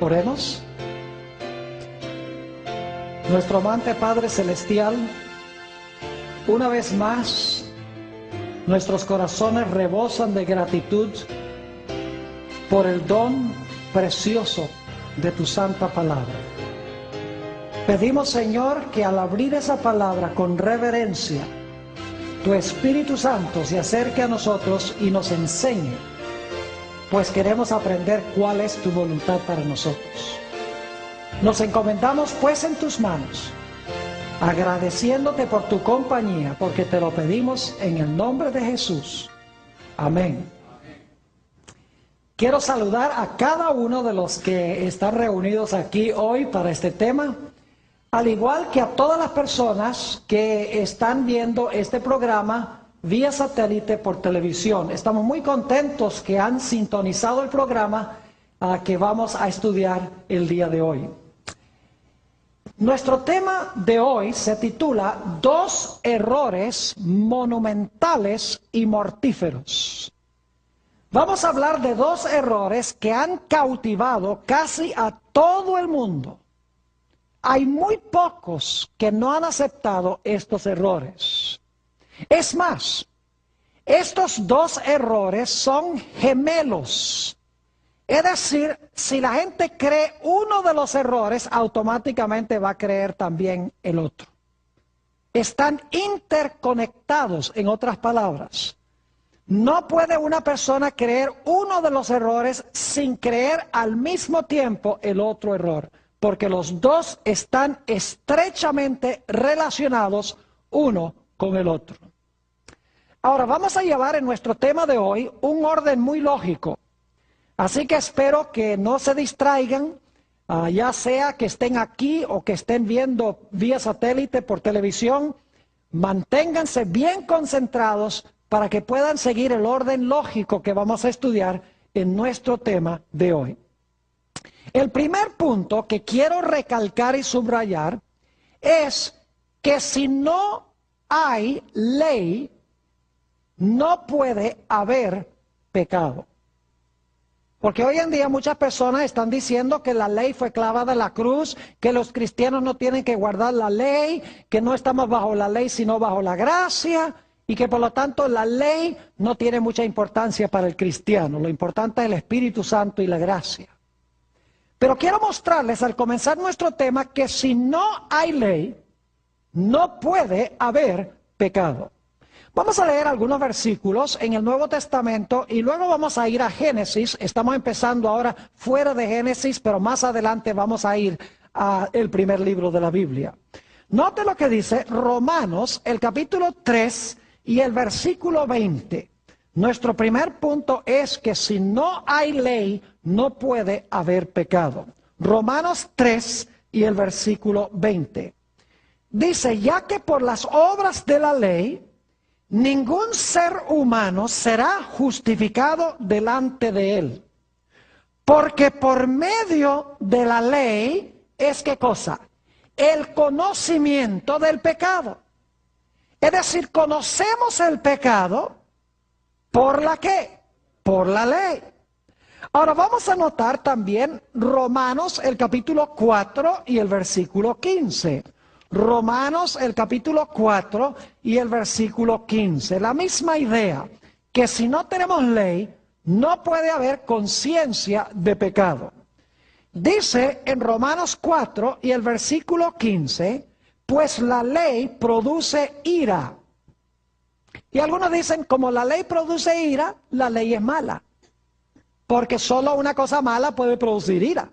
Oremos. Nuestro amante Padre Celestial, una vez más, nuestros corazones rebosan de gratitud por el don precioso de tu santa palabra. Pedimos, Señor, que al abrir esa palabra con reverencia, tu Espíritu Santo se acerque a nosotros y nos enseñe, pues queremos aprender cuál es tu voluntad para nosotros. Nos encomendamos pues en tus manos, agradeciéndote por tu compañía, porque te lo pedimos en el nombre de Jesús. Amén. Quiero saludar a cada uno de los que están reunidos aquí hoy para este tema, al igual que a todas las personas que están viendo este programa vía satélite por televisión. Estamos muy contentos que han sintonizado el programa que vamos a estudiar el día de hoy. Nuestro tema de hoy se titula Dos errores monumentales y mortíferos. Vamos a hablar de dos errores que han cautivado casi a todo el mundo. Hay muy pocos que no han aceptado estos errores. Es más, estos dos errores son gemelos. Es decir, si la gente cree uno de los errores, automáticamente va a creer también el otro. Están interconectados, en otras palabras. No puede una persona creer uno de los errores sin creer al mismo tiempo el otro error, porque los dos están estrechamente relacionados uno con el otro. Ahora vamos a llevar en nuestro tema de hoy un orden muy lógico. Así que espero que no se distraigan, ya sea que estén aquí o que estén viendo vía satélite por televisión. Manténganse bien concentrados para que puedan seguir el orden lógico que vamos a estudiar en nuestro tema de hoy. El primer punto que quiero recalcar y subrayar es que si no hay ley, no puede haber pecado. Porque hoy en día muchas personas están diciendo que la ley fue clavada en la cruz, que los cristianos no tienen que guardar la ley, que no estamos bajo la ley sino bajo la gracia, y que por lo tanto la ley no tiene mucha importancia para el cristiano. Lo importante es el Espíritu Santo y la gracia. Pero quiero mostrarles al comenzar nuestro tema que si no hay ley, no puede haber pecado. Vamos a leer algunos versículos en el Nuevo Testamento y luego vamos a ir a Génesis. Estamos empezando ahora fuera de Génesis, pero más adelante vamos a ir al primer libro de la Biblia. Note lo que dice Romanos, el capítulo 3 y el versículo 20. Nuestro primer punto es que si no hay ley, no puede haber pecado. Romanos 3 y el versículo 20. Dice, ya que por las obras de la ley, ningún ser humano será justificado delante de él. Porque por medio de la ley es ¿qué cosa? El conocimiento del pecado. Es decir, conocemos el pecado ¿por la qué? Por la ley. Ahora vamos a notar también Romanos el capítulo 4 y el versículo 15. Romanos el capítulo 4 y el versículo 15. La misma idea, que si no tenemos ley, no puede haber conciencia de pecado. Dice en Romanos 4 y el versículo 15, pues la ley produce ira. Y algunos dicen, como la ley produce ira, la ley es mala. Porque solo una cosa mala puede producir ira.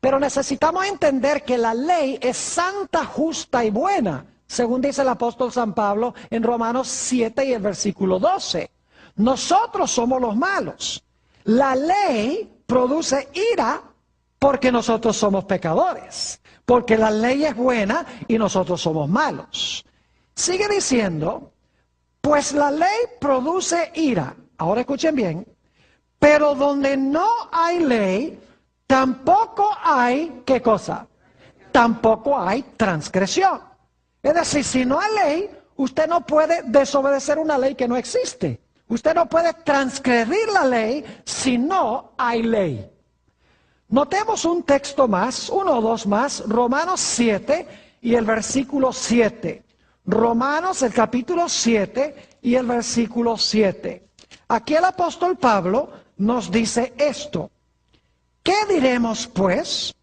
Pero necesitamos entender que la ley es santa, justa y buena, según dice el apóstol San Pablo en Romanos 7 y el versículo 12. Nosotros somos los malos. La ley produce ira porque nosotros somos pecadores. Porque la ley es buena y nosotros somos malos. Sigue diciendo, pues la ley produce ira. Ahora escuchen bien. Pero donde no hay ley, tampoco hay, ¿qué cosa? Tampoco hay transgresión. Es decir, si no hay ley, usted no puede desobedecer una ley que no existe. Usted no puede transgredir la ley si no hay ley. Notemos un texto más, uno o dos más, Romanos 7 y el versículo 7. Romanos el capítulo 7 y el versículo 7. Aquí el apóstol Pablo nos dice esto. ¿Qué diremos pues?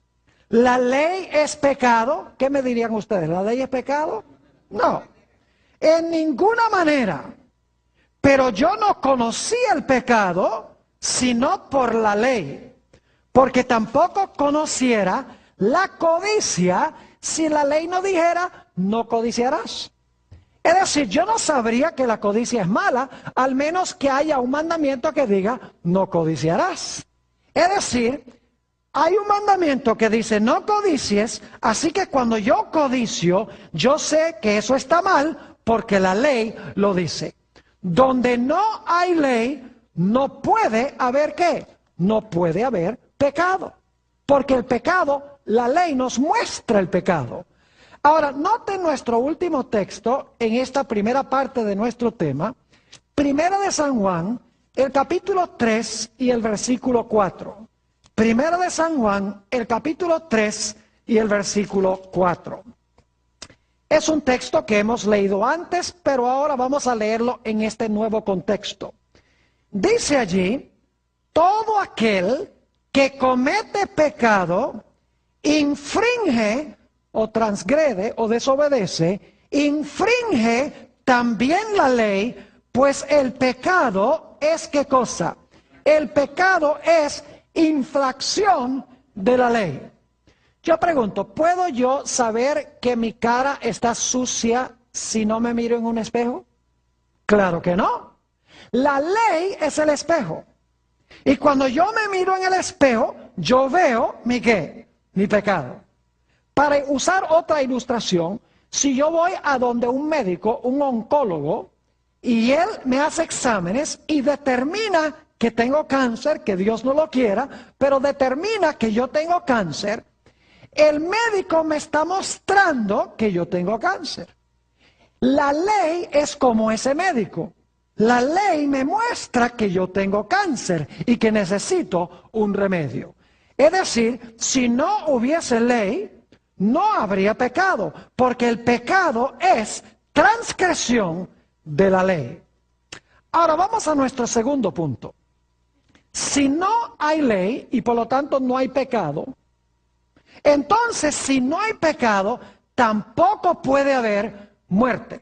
¿La ley es pecado? ¿Qué me dirían ustedes? ¿La ley es pecado? No, en ninguna manera. Pero yo no conocí el pecado sino por la ley, porque tampoco conociera la codicia si la ley no dijera, no codiciarás. Es decir, yo no sabría que la codicia es mala, al menos que haya un mandamiento que diga, no codiciarás. Es decir, hay un mandamiento que dice, no codicies, así que cuando yo codicio, yo sé que eso está mal, porque la ley lo dice. Donde no hay ley, no puede haber ¿qué? No puede haber pecado. Porque el pecado, la ley nos muestra el pecado. Ahora, noten nuestro último texto en esta primera parte de nuestro tema, Primera de San Juan, el capítulo 3 y el versículo 4. Primera de San Juan, el capítulo 3 y el versículo 4. Es un texto que hemos leído antes, pero ahora vamos a leerlo en este nuevo contexto. Dice allí, todo aquel que comete pecado, infringe o transgrede o desobedece, infringe también la ley, pues el pecado es ¿qué cosa? El pecado es infracción de la ley. Yo pregunto, ¿puedo yo saber que mi cara está sucia si no me miro en un espejo? Claro que no. La ley es el espejo. Y cuando yo me miro en el espejo, yo veo mi ¿qué? Mi pecado. Para usar otra ilustración, si yo voy a donde un médico, un oncólogo, y él me hace exámenes y determina que tengo cáncer, que Dios no lo quiera, pero determina que yo tengo cáncer, el médico me está mostrando que yo tengo cáncer. La ley es como ese médico. La ley me muestra que yo tengo cáncer y que necesito un remedio. Es decir, si no hubiese ley, no habría pecado, porque el pecado es transgresión de la ley. Ahora vamos a nuestro segundo punto. Si no hay ley y por lo tanto no hay pecado, entonces si no hay pecado, tampoco puede haber muerte.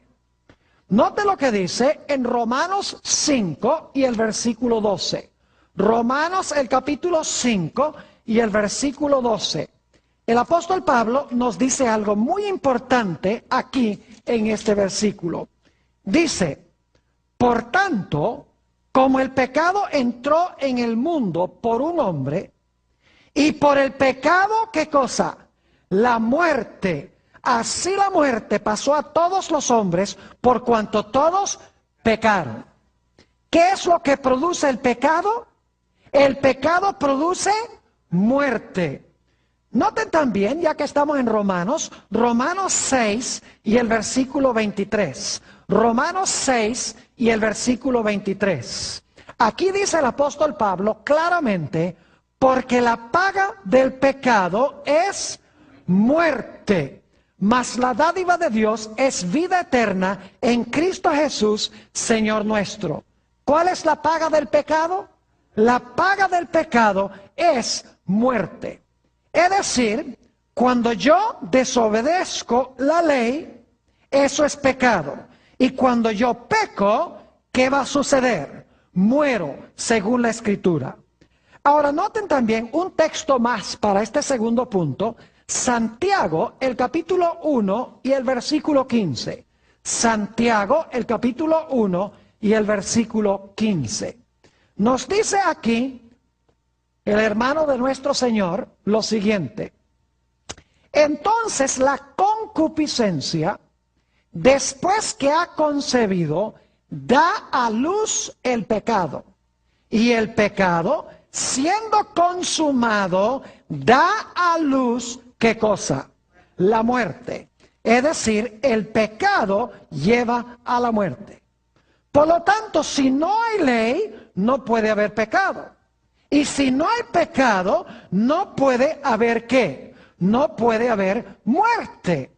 Note lo que dice en Romanos 5 y el versículo 12. Romanos el capítulo 5 y el versículo 12. El apóstol Pablo nos dice algo muy importante aquí en este versículo. Dice, por tanto, como el pecado entró en el mundo por un hombre, y por el pecado, ¿qué cosa? La muerte. Así la muerte pasó a todos los hombres por cuanto todos pecaron. ¿Qué es lo que produce el pecado? El pecado produce muerte. Noten también, ya que estamos en Romanos, Romanos 6 y el versículo 23. Romanos 6 y el versículo 23. Aquí dice el apóstol Pablo claramente, porque la paga del pecado es muerte, mas la dádiva de Dios es vida eterna en Cristo Jesús, Señor nuestro. ¿Cuál es la paga del pecado? La paga del pecado es muerte. Es decir, cuando yo desobedezco la ley, eso es pecado. Y cuando yo peco, ¿qué va a suceder? Muero, según la Escritura. Ahora noten también un texto más para este segundo punto, Santiago, el capítulo 1 y el versículo 15. Santiago, el capítulo 1 y el versículo 15. Nos dice aquí el hermano de nuestro Señor lo siguiente. Entonces la concupiscencia, después que ha concebido, da a luz el pecado. Y el pecado, siendo consumado, da a luz, ¿qué cosa? La muerte. Es decir, el pecado lleva a la muerte. Por lo tanto, si no hay ley, no puede haber pecado. Y si no hay pecado, no puede haber ¿qué? No puede haber muerte.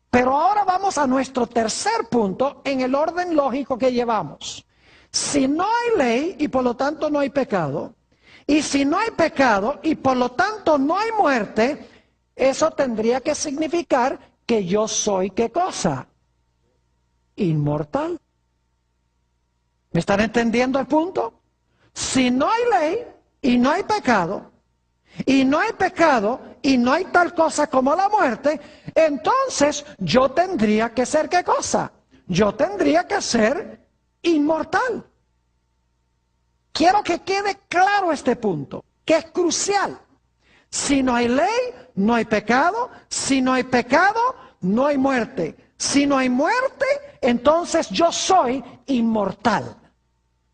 Pero ahora vamos a nuestro tercer punto en el orden lógico que llevamos. Si no hay ley y por lo tanto no hay pecado, y si no hay pecado y por lo tanto no hay muerte, eso tendría que significar que yo soy ¿qué cosa? Inmortal. ¿Me están entendiendo el punto? Si no hay ley y no hay pecado, y no hay pecado y no hay tal cosa como la muerte, entonces yo tendría que ser ¿qué cosa? Yo tendría que ser inmortal. Quiero que quede claro este punto, que es crucial. Si no hay ley, no hay pecado. Si no hay pecado, no hay muerte. Si no hay muerte, entonces yo soy inmortal.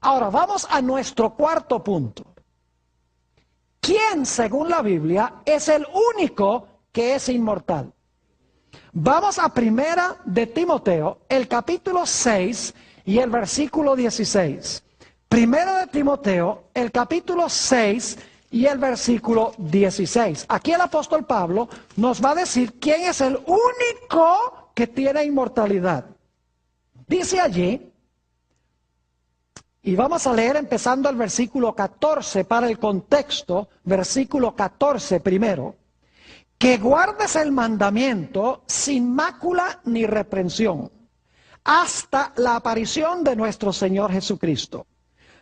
Ahora vamos a nuestro cuarto punto. ¿Quién, según la Biblia, es el único que es inmortal? Vamos a Primera de Timoteo, el capítulo 6 y el versículo 16. Primera de Timoteo, el capítulo 6 y el versículo 16. Aquí el apóstol Pablo nos va a decir quién es el único que tiene inmortalidad. Dice allí, y vamos a leer empezando el versículo 14 para el contexto, versículo 14 primero, que guardes el mandamiento sin mácula ni reprensión, hasta la aparición de nuestro Señor Jesucristo,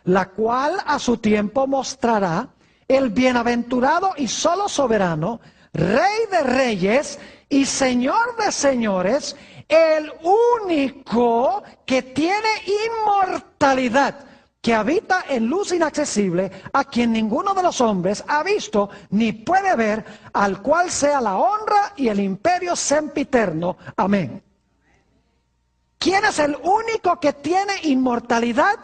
la cual a su tiempo mostrará el bienaventurado y solo soberano, Rey de reyes y Señor de señores, el único que tiene inmortalidad, que habita en luz inaccesible, a quien ninguno de los hombres ha visto ni puede ver, al cual sea la honra y el imperio sempiterno. Amén. ¿Quién es el único que tiene inmortalidad?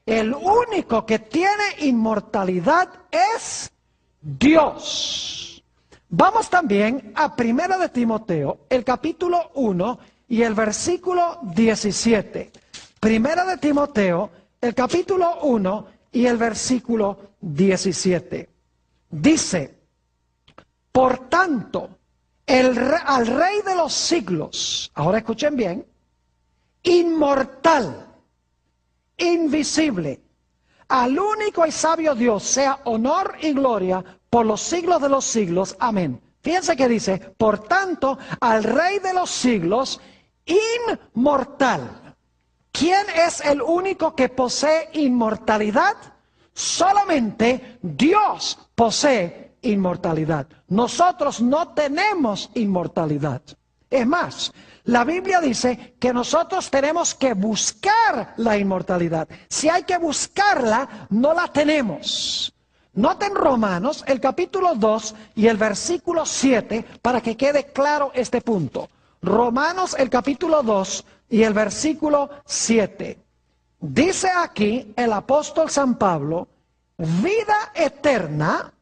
El único que tiene inmortalidad es Dios. Vamos también a Primera de Timoteo, el capítulo 1 y el versículo 17. Primera de Timoteo, el capítulo 1 y el versículo 17. Dice, por tanto, al Rey de los siglos, ahora escuchen bien, inmortal, invisible, al único y sabio Dios, sea honor y gloria por los siglos de los siglos. Amén. Fíjense que dice, por tanto, al Rey de los siglos, inmortal. ¿Quién es el único que posee inmortalidad? Solamente Dios posee inmortalidad. Nosotros no tenemos inmortalidad. Es más, la Biblia dice que nosotros tenemos que buscar la inmortalidad. Si hay que buscarla, no la tenemos. Noten Romanos, el capítulo 2 y el versículo 7, para que quede claro este punto. Romanos, el capítulo 2 y el versículo 7. Dice aquí el apóstol San Pablo, vida eterna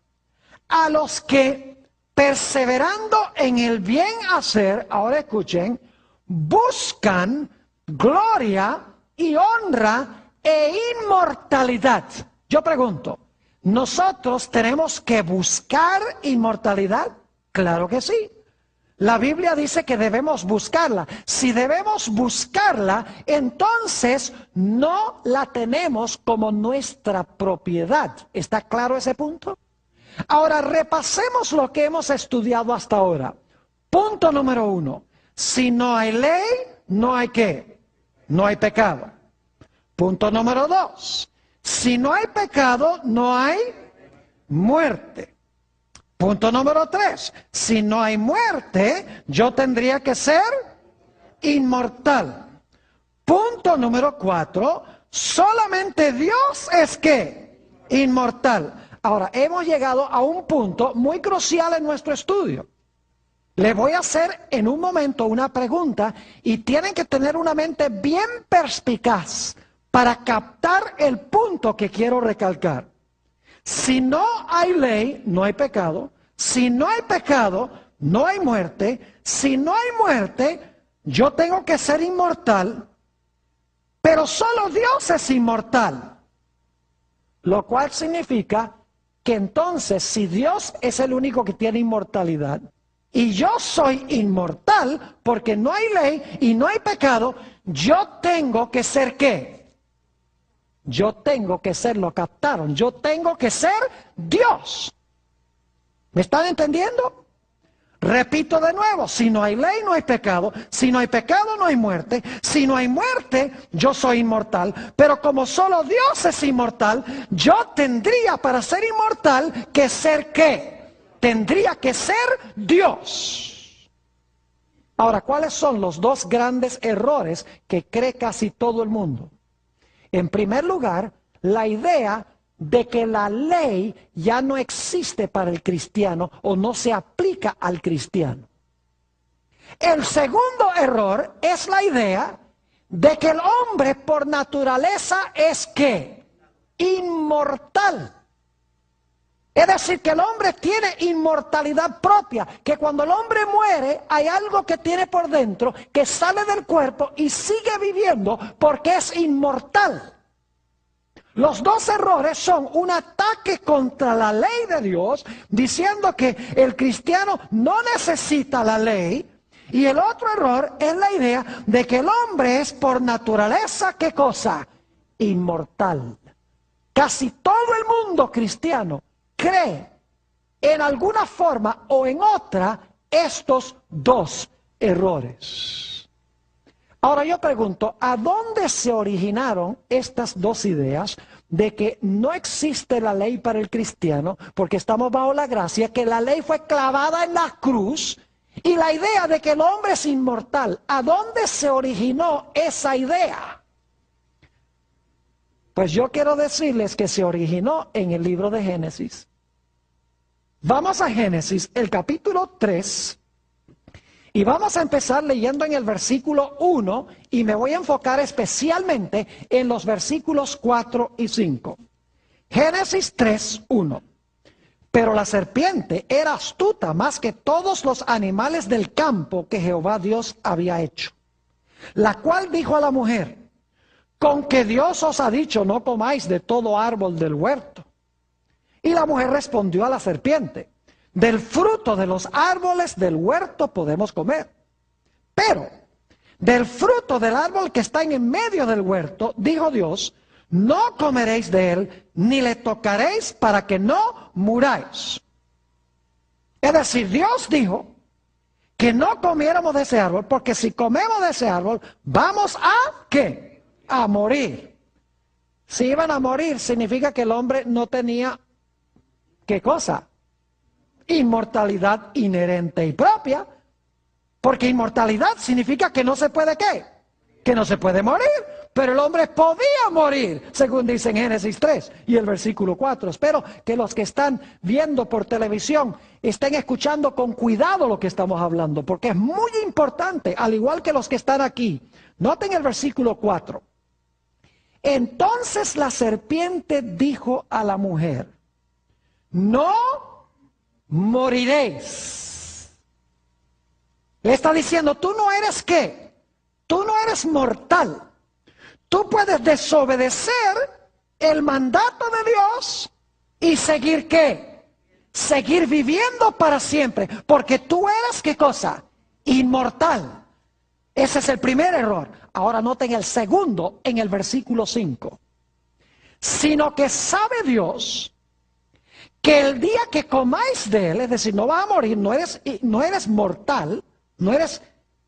a los que perseverando en el bien hacer, ahora escuchen, buscan gloria y honra e inmortalidad. Yo pregunto, ¿nosotros tenemos que buscar inmortalidad? Claro que sí. La Biblia dice que debemos buscarla. Si debemos buscarla, entonces no la tenemos como nuestra propiedad. ¿Está claro ese punto? Ahora repasemos lo que hemos estudiado hasta ahora. Punto número 1. Si no hay ley, no hay ¿qué? No hay pecado. Punto número 2. Si no hay pecado, no hay muerte. Punto número 3. Si no hay muerte, yo tendría que ser inmortal. Punto número 4. Solamente Dios es ¿qué? Inmortal. Ahora, hemos llegado a un punto muy crucial en nuestro estudio. Le voy a hacer en un momento una pregunta y tienen que tener una mente bien perspicaz para captar el punto que quiero recalcar. Si no hay ley, no hay pecado. Si no hay pecado, no hay muerte. Si no hay muerte, yo tengo que ser inmortal. Pero solo Dios es inmortal. Lo cual significa que entonces si Dios es el único que tiene inmortalidad y yo soy inmortal porque no hay ley y no hay pecado, yo tengo que ser ¿qué? Yo tengo que ser, lo captaron, yo tengo que ser Dios. ¿Me están entendiendo? Repito de nuevo, si no hay ley no hay pecado, si no hay pecado no hay muerte, si no hay muerte yo soy inmortal, pero como solo Dios es inmortal, yo tendría para ser inmortal que ser ¿qué? Tendría que ser Dios. Ahora, ¿cuáles son los dos grandes errores que cree casi todo el mundo? En primer lugar, la idea de que la ley ya no existe para el cristiano o no se aplica al cristiano. El segundo error es la idea de que el hombre por naturaleza es ¿qué? Inmortal. Es decir, que el hombre tiene inmortalidad propia, que cuando el hombre muere hay algo que tiene por dentro que sale del cuerpo y sigue viviendo porque es inmortal. Los dos errores son un ataque contra la ley de Dios, diciendo que el cristiano no necesita la ley, y el otro error es la idea de que el hombre es por naturaleza, ¿qué cosa? Inmortal. Casi todo el mundo cristiano cree en alguna forma o en otra estos dos errores. Ahora yo pregunto, ¿a dónde se originaron estas dos ideas de que no existe la ley para el cristiano, porque estamos bajo la gracia, que la ley fue clavada en la cruz, y la idea de que el hombre es inmortal? ¿A dónde se originó esa idea? Pues yo quiero decirles que se originó en el libro de Génesis. Vamos a Génesis, el capítulo 3, y vamos a empezar leyendo en el versículo 1, y me voy a enfocar especialmente en los versículos 4 y 5. Génesis 3, 1. Pero la serpiente era astuta más que todos los animales del campo que Jehová Dios había hecho, la cual dijo a la mujer: ¿con que Dios os ha dicho no comáis de todo árbol del huerto? Y la mujer respondió a la serpiente: del fruto de los árboles del huerto podemos comer, pero del fruto del árbol que está en medio del huerto, dijo Dios, no comeréis de él, ni le tocaréis para que no muráis. Es decir, Dios dijo que no comiéramos de ese árbol, porque si comemos de ese árbol, vamos a ¿qué? A morir. Si iban a morir, significa que el hombre no tenía, ¿qué cosa? Inmortalidad inherente y propia, porque inmortalidad significa que no se puede ¿qué? Que no se puede morir, pero el hombre podía morir, según dice en Génesis 3 y el versículo 4. Espero que los que están viendo por televisión estén escuchando con cuidado lo que estamos hablando, porque es muy importante, al igual que los que están aquí. Noten el versículo 4. Entonces la serpiente dijo a la mujer: no moriréis. Le está diciendo, tú no eres ¿qué? Tú no eres mortal. Tú puedes desobedecer el mandato de Dios y seguir ¿qué? Seguir viviendo para siempre, porque tú eres ¿qué cosa? Inmortal. Ese es el primer error. Ahora noten el segundo en el versículo 5. Sino que sabe Dios que el día que comáis de él, es decir, no vas a morir, no eres mortal, no eres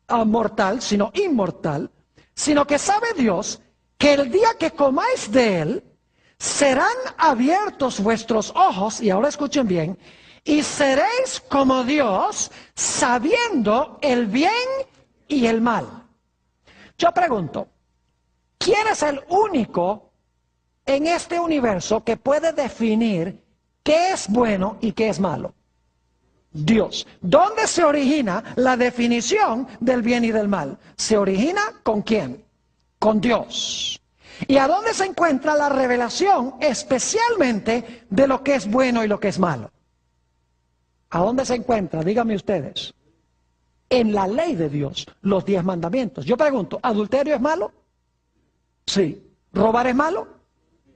mortal, sino inmortal, sino que sabe Dios que el día que comáis de él, serán abiertos vuestros ojos, y ahora escuchen bien, y seréis como Dios, sabiendo el bien y el mal. Yo pregunto, ¿quién es el único en este universo que puede definir qué es bueno y qué es malo? Dios. ¿Dónde se origina la definición del bien y del mal? ¿Se origina con quién? Con Dios. ¿Y a dónde se encuentra la revelación especialmente de lo que es bueno y lo que es malo? ¿A dónde se encuentra? Díganme ustedes. En la ley de Dios, los 10 mandamientos. Yo pregunto, ¿adulterio es malo? Sí. ¿Robar es malo?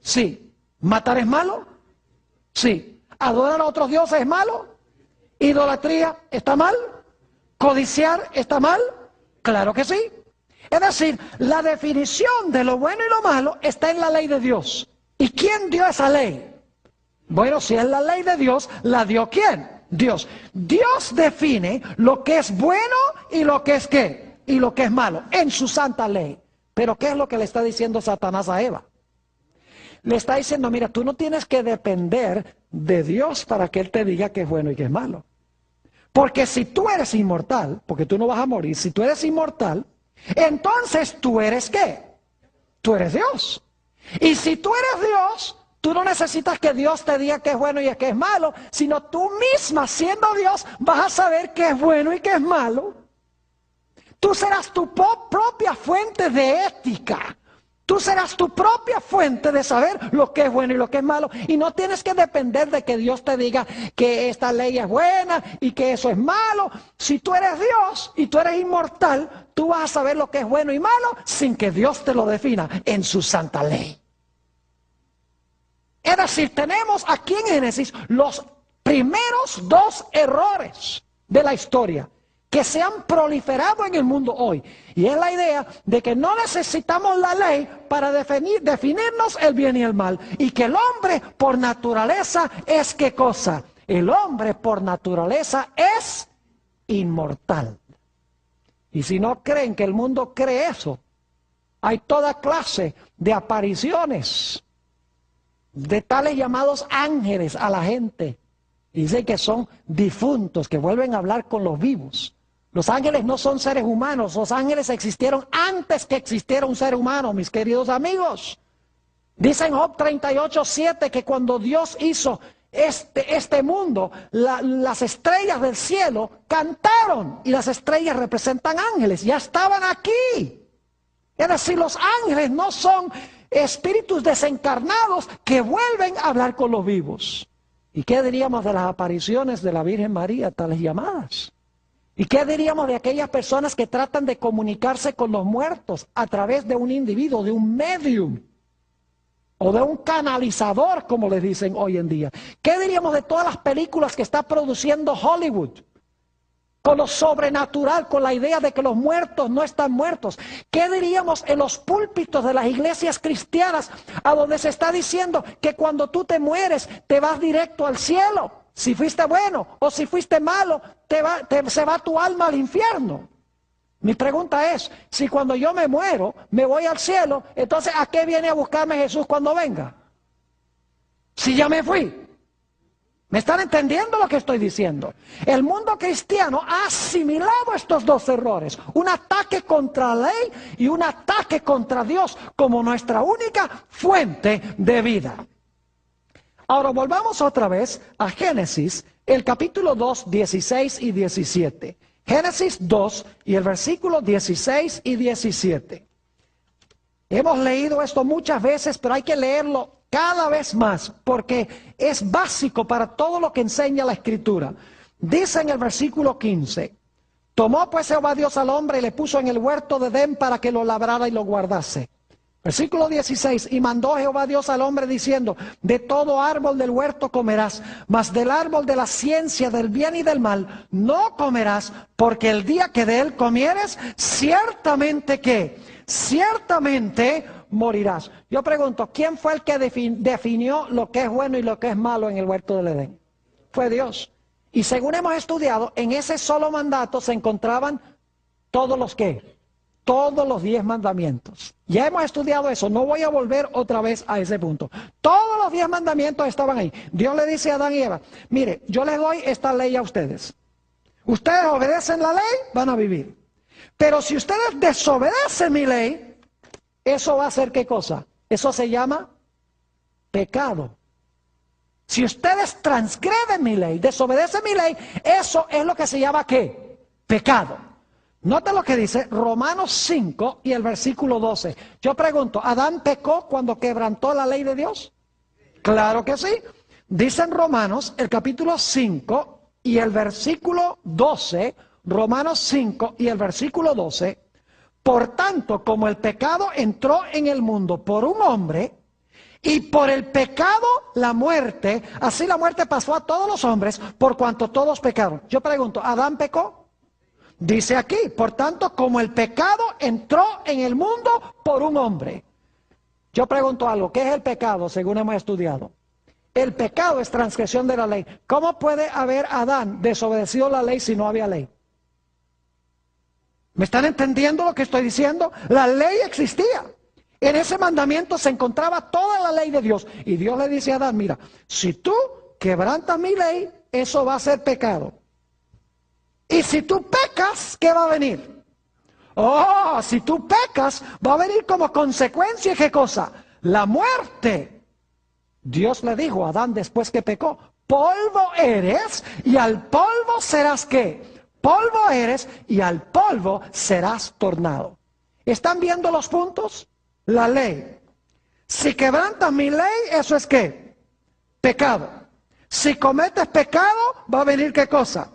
Sí. ¿Matar es malo? Sí. ¿Adorar a otros dioses es malo? ¿Idolatría está mal? ¿Codiciar está mal? Claro que sí. Es decir, la definición de lo bueno y lo malo está en la ley de Dios. ¿Y quién dio esa ley? Bueno, si es la ley de Dios, ¿la dio quién? Dios. Dios define lo que es bueno y lo que es ¿qué? Y lo que es malo, en su santa ley. Pero ¿qué es lo que le está diciendo Satanás a Eva? Le está diciendo, mira, tú no tienes que depender de Dios para que Él te diga qué es bueno y qué es malo. Porque si tú eres inmortal, porque tú no vas a morir, si tú eres inmortal, entonces tú eres ¿qué? Tú eres Dios. Y si tú eres Dios, tú no necesitas que Dios te diga qué es bueno y qué es malo, sino tú misma, siendo Dios, vas a saber qué es bueno y qué es malo. Tú serás tu propia fuente de ética. Tú serás tu propia fuente de saber lo que es bueno y lo que es malo. Y no tienes que depender de que Dios te diga que esta ley es buena y que eso es malo. Si tú eres Dios y tú eres inmortal, tú vas a saber lo que es bueno y malo sin que Dios te lo defina en su santa ley. Es decir, tenemos aquí en Génesis los primeros dos errores de la historia que se han proliferado en el mundo hoy. Y es la idea de que no necesitamos la ley para definirnos el bien y el mal. Y que el hombre por naturaleza es ¿qué cosa? El hombre por naturaleza es inmortal. Y si no creen que el mundo cree eso, hay toda clase de apariciones de tales llamados ángeles a la gente. Dicen que son difuntos, que vuelven a hablar con los vivos. Los ángeles no son seres humanos, los ángeles existieron antes que existiera un ser humano, mis queridos amigos. Dicen Job 38:7 que cuando Dios hizo este mundo, las estrellas del cielo cantaron, y las estrellas representan ángeles, ya estaban aquí. Es decir, los ángeles no son espíritus desencarnados que vuelven a hablar con los vivos. ¿Y qué diríamos de las apariciones de la Virgen María, tales llamadas? ¿Y qué diríamos de aquellas personas que tratan de comunicarse con los muertos a través de un individuo, de un medium? O de un canalizador, como les dicen hoy en día. ¿Qué diríamos de todas las películas que está produciendo Hollywood? Con lo sobrenatural, con la idea de que los muertos no están muertos. ¿Qué diríamos en los púlpitos de las iglesias cristianas, a donde se está diciendo que cuando tú te mueres, te vas directo al cielo? Si fuiste bueno o si fuiste malo, se va tu alma al infierno. Mi pregunta es, si cuando yo me muero, me voy al cielo, entonces ¿a qué viene a buscarme Jesús cuando venga? Si ya me fui. ¿Me están entendiendo lo que estoy diciendo? El mundo cristiano ha asimilado estos dos errores. Un ataque contra la ley y un ataque contra Dios como nuestra única fuente de vida. Ahora volvamos otra vez a Génesis, el capítulo 2, 16 y 17. Génesis 2 y el versículo 16 y 17. Hemos leído esto muchas veces, pero hay que leerlo cada vez más, porque es básico para todo lo que enseña la Escritura. Dice en el versículo 15, tomó pues Jehová Dios al hombre y le puso en el huerto de Edén para que lo labrara y lo guardase. Versículo 16, y mandó Jehová Dios al hombre diciendo, de todo árbol del huerto comerás, mas del árbol de la ciencia del bien y del mal no comerás, porque el día que de él comieres, ciertamente ¿qué? Ciertamente morirás. Yo pregunto, ¿quién fue el que definió lo que es bueno y lo que es malo en el huerto del Edén? Fue Dios. Y según hemos estudiado, en ese solo mandato se encontraban todos los ¿qué? Todos los 10 mandamientos. Ya hemos estudiado eso, no voy a volver otra vez a ese punto. Todos los 10 mandamientos estaban ahí. Dios le dice a Adán y Eva, mire, yo les doy esta ley a ustedes. Ustedes obedecen la ley, van a vivir. Pero si ustedes desobedecen mi ley, eso va a ser ¿qué cosa? Eso se llama pecado. Si ustedes transgreden mi ley, desobedecen mi ley, eso es lo que se llama ¿qué? Pecado. Nota lo que dice Romanos 5 y el versículo 12. Yo pregunto, ¿Adán pecó cuando quebrantó la ley de Dios? Claro que sí. Dice en Romanos, el capítulo 5 y el versículo 12, Romanos 5 y el versículo 12, por tanto, como el pecado entró en el mundo por un hombre, Y por el pecado, la muerte, así la muerte pasó a todos los hombres, por cuanto todos pecaron. Yo pregunto, ¿Adán pecó? Dice aquí, por tanto, como el pecado entró en el mundo por un hombre. Yo pregunto algo, ¿qué es el pecado según hemos estudiado? El pecado es transgresión de la ley. ¿Cómo puede haber Adán desobedecido la ley si no había ley? ¿Me están entendiendo lo que estoy diciendo? La ley existía. En ese mandamiento se encontraba toda la ley de Dios. Y Dios le dice a Adán, mira, si tú quebrantas mi ley, eso va a ser pecado. Y si tú pecas, ¿qué va a venir? Oh, si tú pecas, va a venir como consecuencia, ¿qué cosa? La muerte. Dios le dijo a Adán después que pecó, polvo eres y al polvo serás ¿qué? Polvo eres y al polvo serás tornado. ¿Están viendo los puntos? La ley. Si quebrantas mi ley, ¿eso es qué? Pecado. Si cometes pecado, va a venir ¿qué cosa?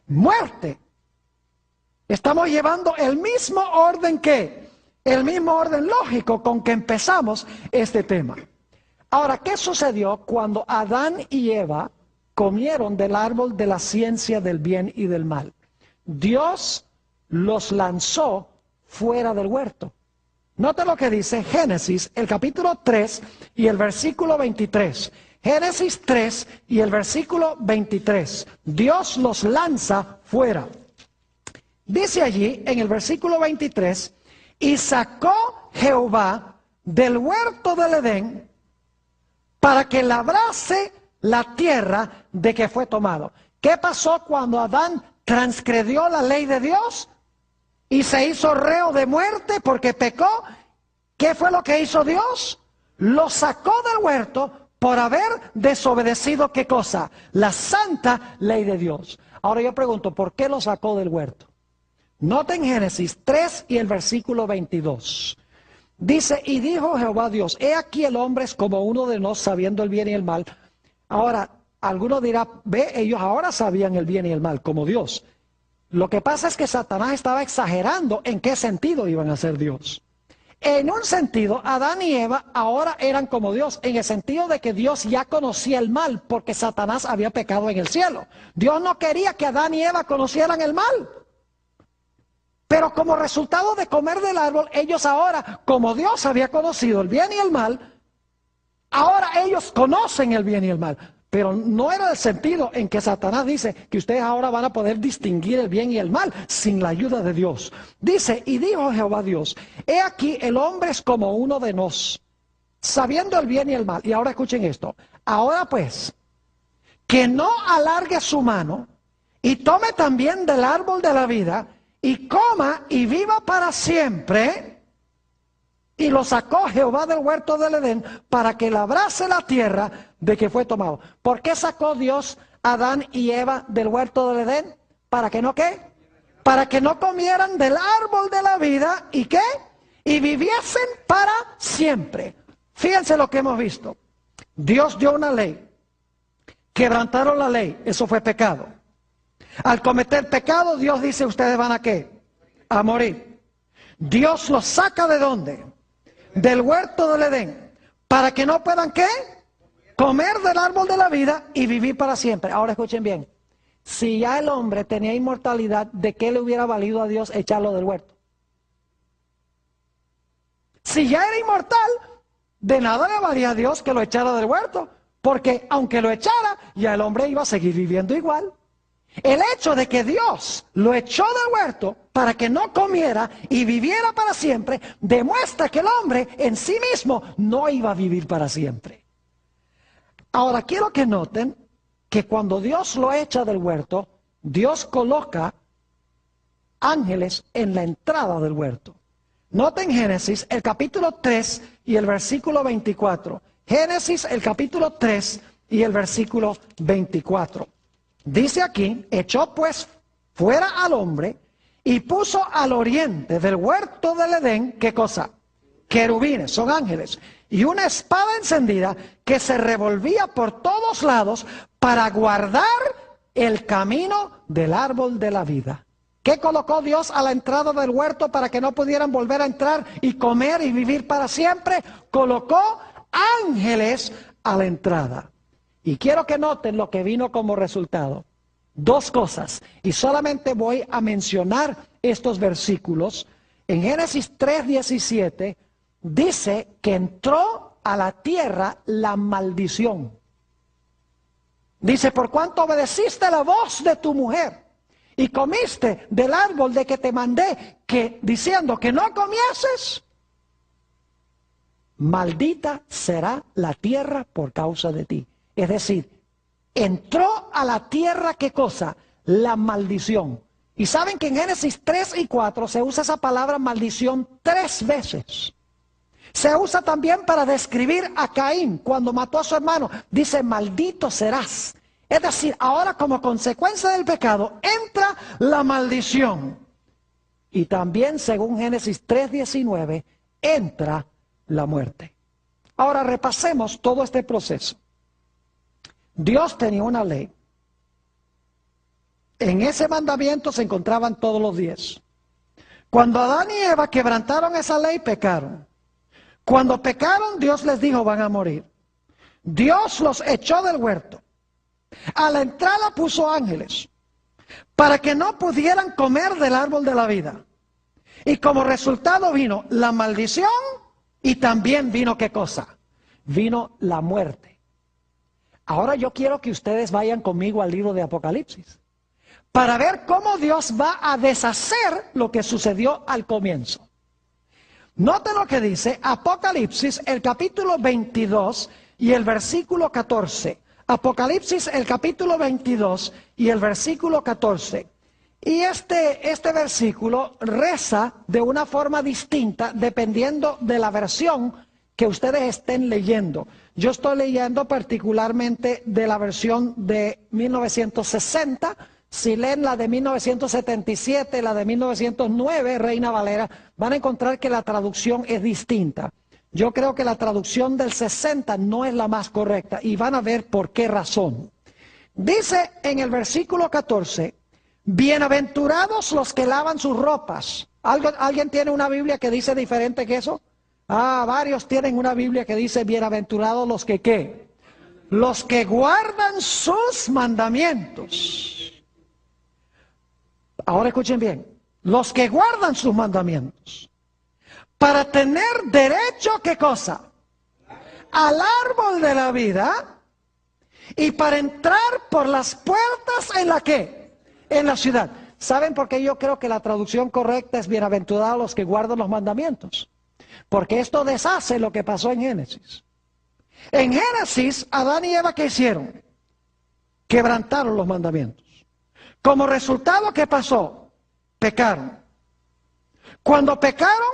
Muerte. Estamos llevando el mismo orden que, el mismo orden lógico con que empezamos este tema. Ahora, ¿qué sucedió cuando Adán y Eva comieron del árbol de la ciencia del bien y del mal? Dios los lanzó fuera del huerto. Note lo que dice Génesis, el capítulo 3 y el versículo 23. Génesis 3 y el versículo 23. Dios los lanza fuera. Dice allí en el versículo 23, y sacó Jehová del huerto del Edén para que labrase la tierra de que fue tomado. ¿Qué pasó cuando Adán transgredió la ley de Dios y se hizo reo de muerte porque pecó? ¿Qué fue lo que hizo Dios? Lo sacó del huerto por haber desobedecido ¿qué cosa? La santa ley de Dios. Ahora yo pregunto, ¿por qué lo sacó del huerto? Noten Génesis 3 y el versículo 22. Dice, y dijo Jehová Dios, he aquí el hombre es como uno de nosotros sabiendo el bien y el mal. Ahora, alguno dirá, ve, ellos ahora sabían el bien y el mal, como Dios. Lo que pasa es que Satanás estaba exagerando en qué sentido iban a ser Dios. En un sentido, Adán y Eva ahora eran como Dios, en el sentido de que Dios ya conocía el mal, porque Satanás había pecado en el cielo. Dios no quería que Adán y Eva conocieran el mal. Pero como resultado de comer del árbol, ellos ahora, como Dios había conocido el bien y el mal, ahora ellos conocen el bien y el mal. Pero no era el sentido en que Satanás dice que ustedes ahora van a poder distinguir el bien y el mal sin la ayuda de Dios. Dice, y dijo Jehová Dios, he aquí el hombre es como uno de nosotros, sabiendo el bien y el mal. Y ahora escuchen esto. Ahora pues, que no alargue su mano y tome también del árbol de la vida y coma y viva para siempre. Y lo sacó Jehová del huerto del Edén para que labrase la tierra de que fue tomado. ¿Por qué sacó Dios a Adán y Eva del huerto del Edén? ¿Para que no qué? Para que no comieran del árbol de la vida y qué? Y viviesen para siempre. Fíjense lo que hemos visto. Dios dio una ley. Quebrantaron la ley. Eso fue pecado. Al cometer pecado, Dios dice, ¿ustedes van a qué? A morir. Dios los saca ¿de dónde? Del huerto del Edén, para que no puedan ¿qué? Comer del árbol de la vida y vivir para siempre. Ahora escuchen bien, si ya el hombre tenía inmortalidad, ¿de qué le hubiera valido a Dios echarlo del huerto? Si ya era inmortal, de nada le valía a Dios que lo echara del huerto, porque aunque lo echara, ya el hombre iba a seguir viviendo igual. El hecho de que Dios lo echó del huerto para que no comiera y viviera para siempre, demuestra que el hombre en sí mismo no iba a vivir para siempre. Ahora quiero que noten que cuando Dios lo echa del huerto, Dios coloca ángeles en la entrada del huerto. Noten Génesis, el capítulo 3 y el versículo 24. Génesis, el capítulo 3 y el versículo 24. Dice aquí, echó pues fuera al hombre y puso al oriente del huerto del Edén, ¿qué cosa? Querubines, son ángeles, y una espada encendida que se revolvía por todos lados para guardar el camino del árbol de la vida. ¿Qué colocó Dios a la entrada del huerto para que no pudieran volver a entrar y comer y vivir para siempre? Colocó ángeles a la entrada. Y quiero que noten lo que vino como resultado. Dos cosas. Y solamente voy a mencionar estos versículos. En Génesis 3:17 dice que entró a la tierra la maldición. Dice, por cuanto obedeciste la voz de tu mujer y comiste del árbol de que te mandé, diciendo que no comieses, maldita será la tierra por causa de ti. Es decir, entró a la tierra, ¿qué cosa? La maldición. Y saben que en Génesis 3 y 4 se usa esa palabra maldición 3 veces. Se usa también para describir a Caín cuando mató a su hermano. Dice, maldito serás. Es decir, ahora como consecuencia del pecado entra la maldición. Y también, según Génesis 3:19, entra la muerte. Ahora repasemos todo este proceso. Dios tenía una ley. En ese mandamiento se encontraban todos los 10. Cuando Adán y Eva quebrantaron esa ley, pecaron. Cuando pecaron, Dios les dijo, van a morir. Dios los echó del huerto. A la entrada puso ángeles para que no pudieran comer del árbol de la vida. Y como resultado vino la maldición y también vino ¿qué cosa? Vino la muerte. Ahora yo quiero que ustedes vayan conmigo al libro de Apocalipsis para ver cómo Dios va a deshacer lo que sucedió al comienzo. Noten lo que dice Apocalipsis, el capítulo 22 y el versículo 14. Apocalipsis, el capítulo 22 y el versículo 14. Y este versículo reza de una forma distinta dependiendo de la versión que ustedes estén leyendo. Yo estoy leyendo particularmente de la versión de 1960. Si leen la de 1977, la de 1909, Reina Valera, van a encontrar que la traducción es distinta. Yo creo que la traducción del 60 no es la más correcta y van a ver por qué razón. Dice en el versículo 14, bienaventurados los que lavan sus ropas. ¿Alguien tiene una Biblia que dice diferente que eso? Varios tienen una Biblia que dice bienaventurados los que ¿qué? Los que guardan sus mandamientos. Ahora escuchen bien, los que guardan sus mandamientos, para tener derecho, ¿qué cosa? Al árbol de la vida, y para entrar por las puertas en la ¿qué? En la ciudad. ¿Saben por qué yo creo que la traducción correcta es bienaventurados los que guardan los mandamientos? Porque esto deshace lo que pasó en Génesis. En Génesis, Adán y Eva, ¿qué hicieron? Quebrantaron los mandamientos. Como resultado, ¿qué pasó? Pecaron. Cuando pecaron,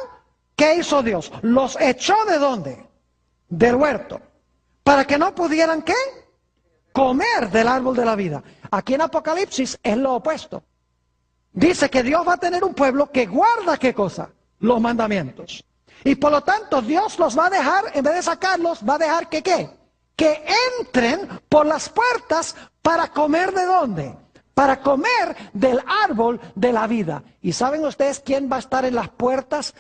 ¿qué hizo Dios? Los echó ¿de dónde? Del huerto. Para que no pudieran, ¿qué? Comer del árbol de la vida. Aquí en Apocalipsis es lo opuesto. Dice que Dios va a tener un pueblo que guarda, ¿qué cosa? Los mandamientos. Y por lo tanto, Dios los va a dejar, en vez de sacarlos, va a dejar que ¿qué? Que entren por las puertas para comer ¿de dónde? Para comer del árbol de la vida. ¿Y saben ustedes quién va a estar en las puertas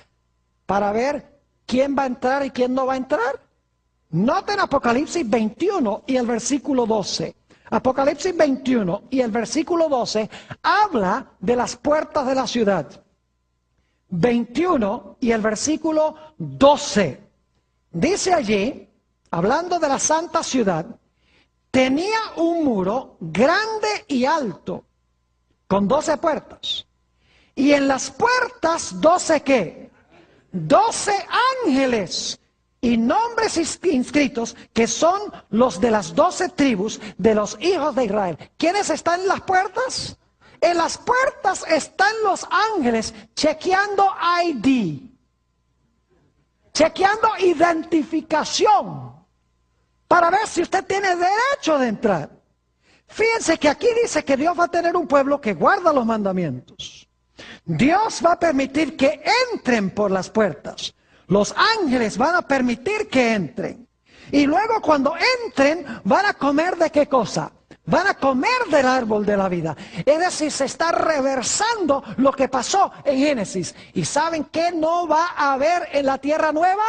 para ver quién va a entrar y quién no va a entrar? Noten Apocalipsis 21 y el versículo 12. Apocalipsis 21 y el versículo 12 habla de las puertas de la ciudad. 21 y el versículo 12. Dice allí, hablando de la santa ciudad, tenía un muro grande y alto, con 12 puertas. Y en las puertas, 12 ¿qué? 12 ángeles y nombres inscritos que son los de las 12 tribus de los hijos de Israel. ¿Quiénes están en las puertas? En las puertas están los ángeles chequeando ID, chequeando identificación, para ver si usted tiene derecho de entrar. Fíjense que aquí dice que Dios va a tener un pueblo que guarda los mandamientos. Dios va a permitir que entren por las puertas. Los ángeles van a permitir que entren. Y luego cuando entren, van a comer ¿de qué cosa? Van a comer del árbol de la vida. Es decir, se está reversando lo que pasó en Génesis. ¿Y saben qué no va a haber en la tierra nueva?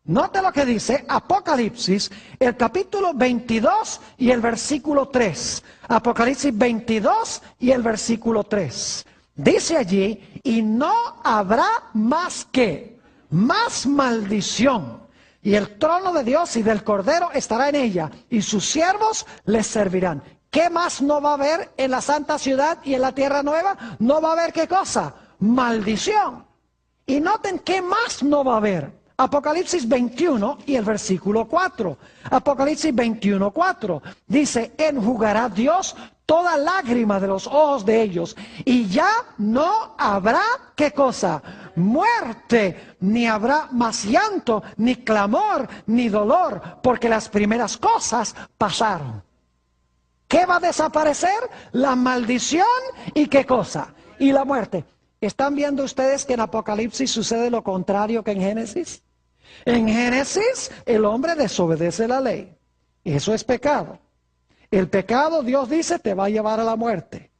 Note lo que dice Apocalipsis, el capítulo 22 y el versículo 3. Apocalipsis 22 y el versículo 3. Dice allí, y no habrá más que, más maldición. Y el trono de Dios y del Cordero estará en ella, y sus siervos les servirán. ¿Qué más no va a haber en la santa ciudad y en la tierra nueva? No va a haber ¿qué cosa? Maldición. Y noten qué más no va a haber. Apocalipsis 21 y el versículo 4. Apocalipsis 21, 4. Dice, enjugará Dios toda lágrima de los ojos de ellos, y ya no habrá, ¿qué cosa? Muerte, ni habrá más llanto, ni clamor, ni dolor, porque las primeras cosas pasaron. ¿Qué va a desaparecer? La maldición y ¿qué cosa? Y la muerte. ¿Están viendo ustedes que en Apocalipsis sucede lo contrario que en Génesis? En Génesis el hombre desobedece la ley. Eso es pecado. El pecado, Dios dice, te va a llevar a la muerte.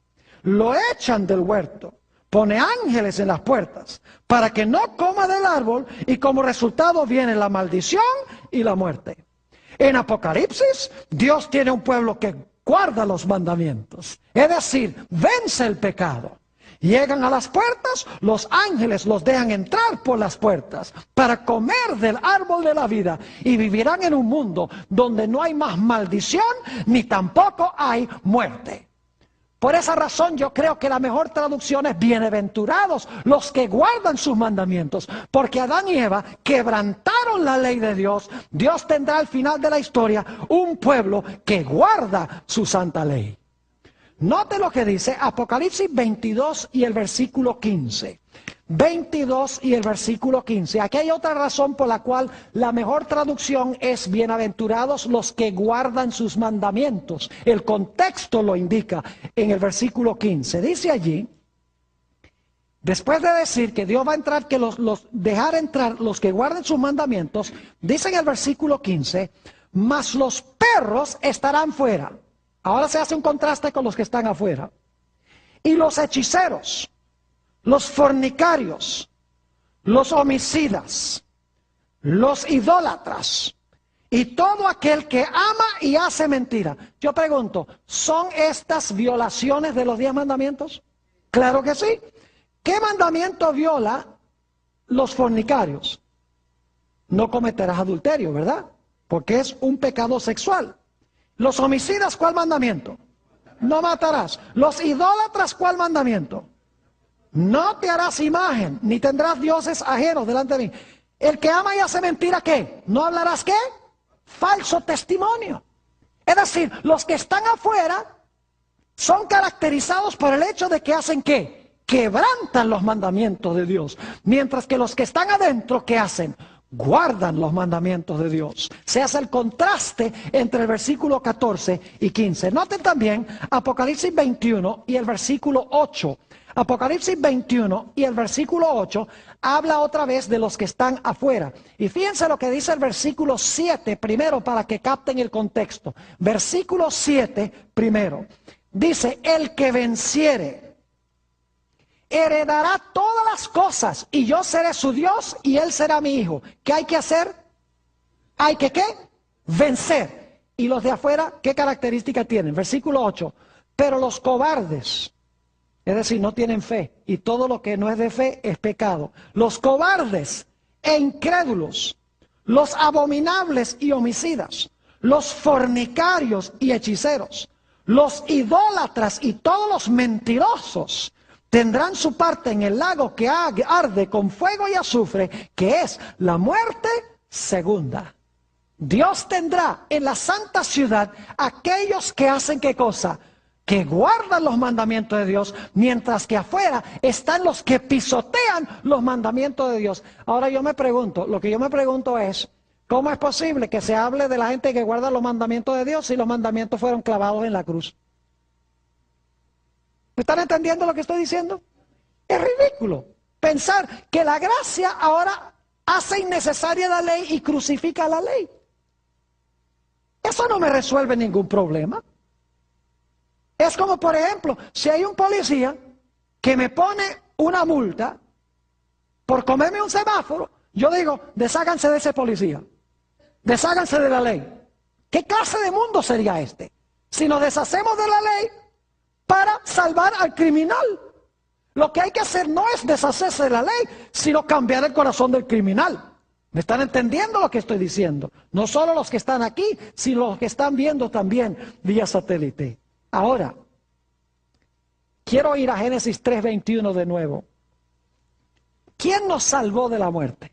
Lo echan del huerto. Pone ángeles en las puertas para que no coma del árbol, y como resultado viene la maldición y la muerte. En Apocalipsis, Dios tiene un pueblo que guarda los mandamientos. Es decir, vence el pecado. Llegan a las puertas, los ángeles los dejan entrar por las puertas para comer del árbol de la vida, y vivirán en un mundo donde no hay más maldición ni tampoco hay muerte. Por esa razón yo creo que la mejor traducción es bienaventurados los que guardan sus mandamientos, porque Adán y Eva quebrantaron la ley de Dios. Dios tendrá al final de la historia un pueblo que guarda su santa ley. Note lo que dice Apocalipsis 22 y el versículo 15. 22 y el versículo 15. Aquí hay otra razón por la cual la mejor traducción es bienaventurados los que guardan sus mandamientos. El contexto lo indica en el versículo 15. Dice allí, después de decir que Dios va a entrar, que dejar entrar los que guarden sus mandamientos, dice en el versículo 15, mas los perros estarán fuera. Ahora se hace un contraste con los que están afuera. Y los hechiceros, los fornicarios, los homicidas, los idólatras y todo aquel que ama y hace mentira. Yo pregunto, ¿son estas violaciones de los 10 mandamientos? Claro que sí. ¿Qué mandamiento viola los fornicarios? No cometerás adulterio, ¿verdad? Porque es un pecado sexual. Los homicidas, ¿cuál mandamiento? No matarás. Los idólatras, ¿cuál mandamiento? No te harás imagen, ni tendrás dioses ajenos delante de mí. El que ama y hace mentira, ¿qué? ¿No hablarás qué? Falso testimonio. Es decir, los que están afuera son caracterizados por el hecho de que hacen ¿qué? Quebrantan los mandamientos de Dios. Mientras que los que están adentro, ¿qué hacen? Guardan los mandamientos de Dios. Se hace el contraste entre el versículo 14 y 15. Noten también Apocalipsis 21 y el versículo 8. Apocalipsis 21 y el versículo 8 habla otra vez de los que están afuera. Y fíjense lo que dice el versículo 7 primero para que capten el contexto. Versículo 7 primero. Dice, el que venciere heredará todas las cosas, y yo seré su Dios y él será mi hijo. ¿Qué hay que hacer? Hay que ¿qué? Vencer. Y los de afuera, ¿qué característica tienen? Versículo 8. Pero los cobardes, es decir, no tienen fe, y todo lo que no es de fe es pecado. Los cobardes e incrédulos, los abominables y homicidas, los fornicarios y hechiceros, los idólatras y todos los mentirosos tendrán su parte en el lago que arde con fuego y azufre, que es la muerte segunda. Dios tendrá en la santa ciudad aquellos que hacen ¿qué cosa? Que guardan los mandamientos de Dios, mientras que afuera están los que pisotean los mandamientos de Dios. Ahora yo me pregunto, lo que yo me pregunto es, ¿cómo es posible que se hable de la gente que guarda los mandamientos de Dios si los mandamientos fueron clavados en la cruz? ¿Me están entendiendo lo que estoy diciendo? Es ridículo pensar que la gracia ahora hace innecesaria la ley y crucifica la ley. Eso no me resuelve ningún problema. Es como, por ejemplo, si hay un policía que me pone una multa por comerme un semáforo, Yo digo, desháganse de ese policía, desháganse de la ley. ¿Qué clase de mundo sería este? Si nos deshacemos de la ley para salvar al criminal. Lo que hay que hacer no es deshacerse de la ley, sino cambiar el corazón del criminal. ¿Me están entendiendo lo que estoy diciendo? No solo los que están aquí, sino los que están viendo también vía satélite. Ahora, quiero ir a Génesis 3:21 de nuevo. ¿Quién nos salvó de la muerte?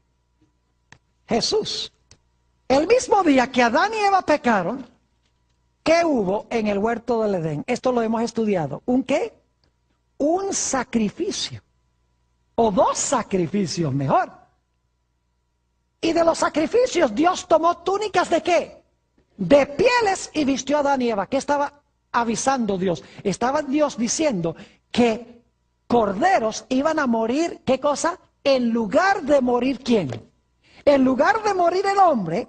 Jesús. El mismo día que Adán y Eva pecaron, ¿qué hubo en el huerto del Edén? Esto lo hemos estudiado. ¿Un qué? Un sacrificio. O dos sacrificios, mejor. Y de los sacrificios Dios tomó túnicas ¿de qué? De pieles y vistió a Adán y Eva. ¿Qué estaba avisando Dios? Estaba Dios diciendo que corderos iban a morir, ¿qué cosa? En lugar de morir ¿quién? En lugar de morir el hombre,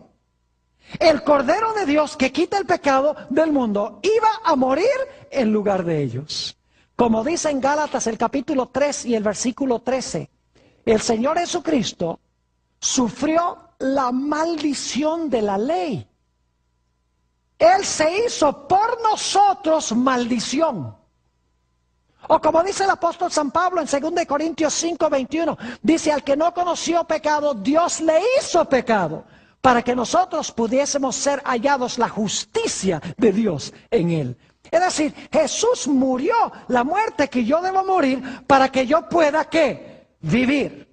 el Cordero de Dios que quita el pecado del mundo iba a morir en lugar de ellos. Como dice en Gálatas el capítulo 3 y el versículo 13, el Señor Jesucristo sufrió la maldición de la ley. Él se hizo por nosotros maldición. O como dice el apóstol San Pablo en 2 Corintios 5:21, dice, al que no conoció pecado, Dios le hizo pecado, para que nosotros pudiésemos ser hallados la justicia de Dios en él. Es decir, Jesús murió la muerte que yo debo morir para que yo pueda, ¿qué? Vivir.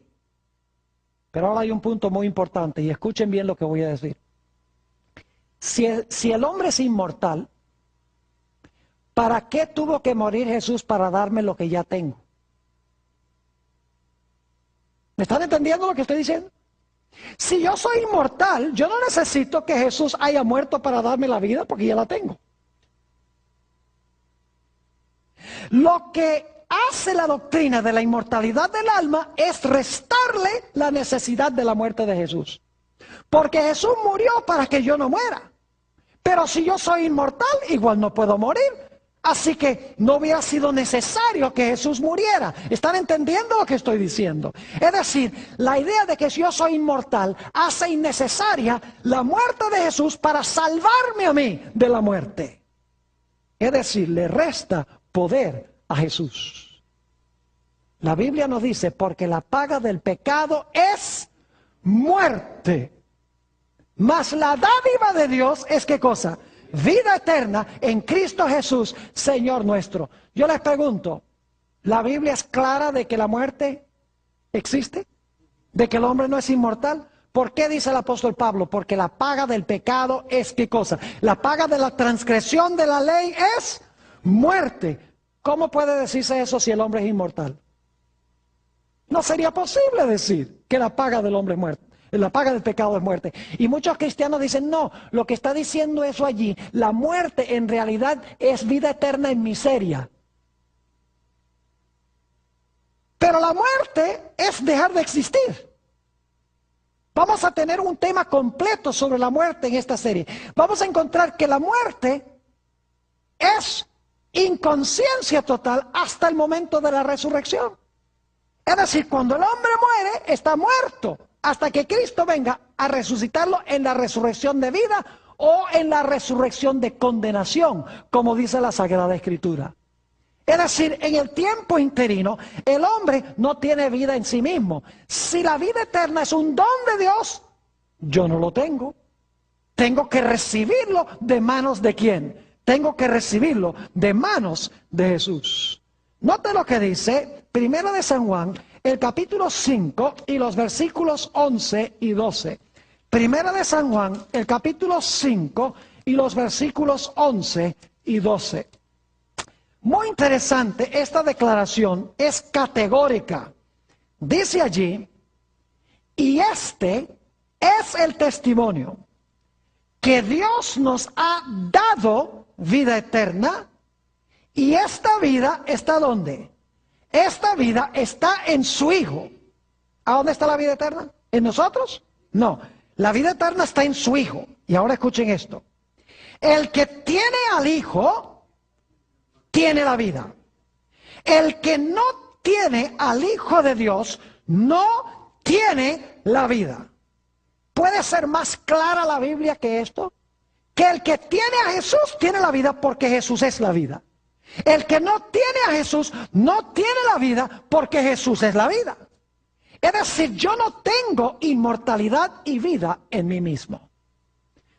Pero ahora hay un punto muy importante y escuchen bien lo que voy a decir. Si el hombre es inmortal, ¿para qué tuvo que morir Jesús para darme lo que ya tengo? ¿Me están entendiendo lo que estoy diciendo? Si yo soy inmortal, yo no necesito que Jesús haya muerto para darme la vida porque ya la tengo. Lo que hace la doctrina de la inmortalidad del alma es restarle la necesidad de la muerte de Jesús. Porque Jesús murió para que yo no muera. Pero si yo soy inmortal, igual no puedo morir. Así que no hubiera sido necesario que Jesús muriera. ¿Están entendiendo lo que estoy diciendo? Es decir, la idea de que si yo soy inmortal hace innecesaria la muerte de Jesús para salvarme a mí de la muerte. Es decir, le resta poder a Jesús. La Biblia nos dice, porque la paga del pecado es muerte. Mas la dádiva de Dios es ¿qué cosa? Vida eterna en Cristo Jesús, Señor nuestro. Yo les pregunto, ¿la Biblia es clara de que la muerte existe? ¿De que el hombre no es inmortal? ¿Por qué dice el apóstol Pablo? Porque la paga del pecado es ¿qué cosa? La paga de la transgresión de la ley es muerte. ¿Cómo puede decirse eso si el hombre es inmortal? No sería posible decir que la paga del hombre es muerte. La paga del pecado es muerte. Y muchos cristianos dicen, no, lo que está diciendo eso allí, la muerte en realidad es vida eterna en miseria. Pero la muerte es dejar de existir. Vamos a tener un tema completo sobre la muerte en esta serie. Vamos a encontrar que la muerte es inconsciencia total hasta el momento de la resurrección. Es decir, cuando el hombre muere, está muerto. Hasta que Cristo venga a resucitarlo en la resurrección de vida o en la resurrección de condenación, como dice la Sagrada Escritura. Es decir, en el tiempo interino, el hombre no tiene vida en sí mismo. Si la vida eterna es un don de Dios, yo no lo tengo. Tengo que recibirlo de manos de ¿quién? Tengo que recibirlo de manos de Jesús. Note lo que dice, 1 de San Juan, el capítulo 5 y los versículos 11 y 12. 1 de San Juan, el capítulo 5 y los versículos 11 y 12. Muy interesante, esta declaración es categórica. Dice allí, y este es el testimonio, que Dios nos ha dado vida eterna, y esta vida está ¿dónde? Esta vida está en su Hijo. ¿A dónde está la vida eterna? ¿En nosotros? No, la vida eterna está en su Hijo. Y ahora escuchen esto. El que tiene al Hijo, tiene la vida. El que no tiene al Hijo de Dios, no tiene la vida. ¿Puede ser más clara la Biblia que esto? Que el que tiene a Jesús tiene la vida porque Jesús es la vida. El que no tiene a Jesús no tiene la vida porque Jesús es la vida. Es decir, yo no tengo inmortalidad y vida en mí mismo.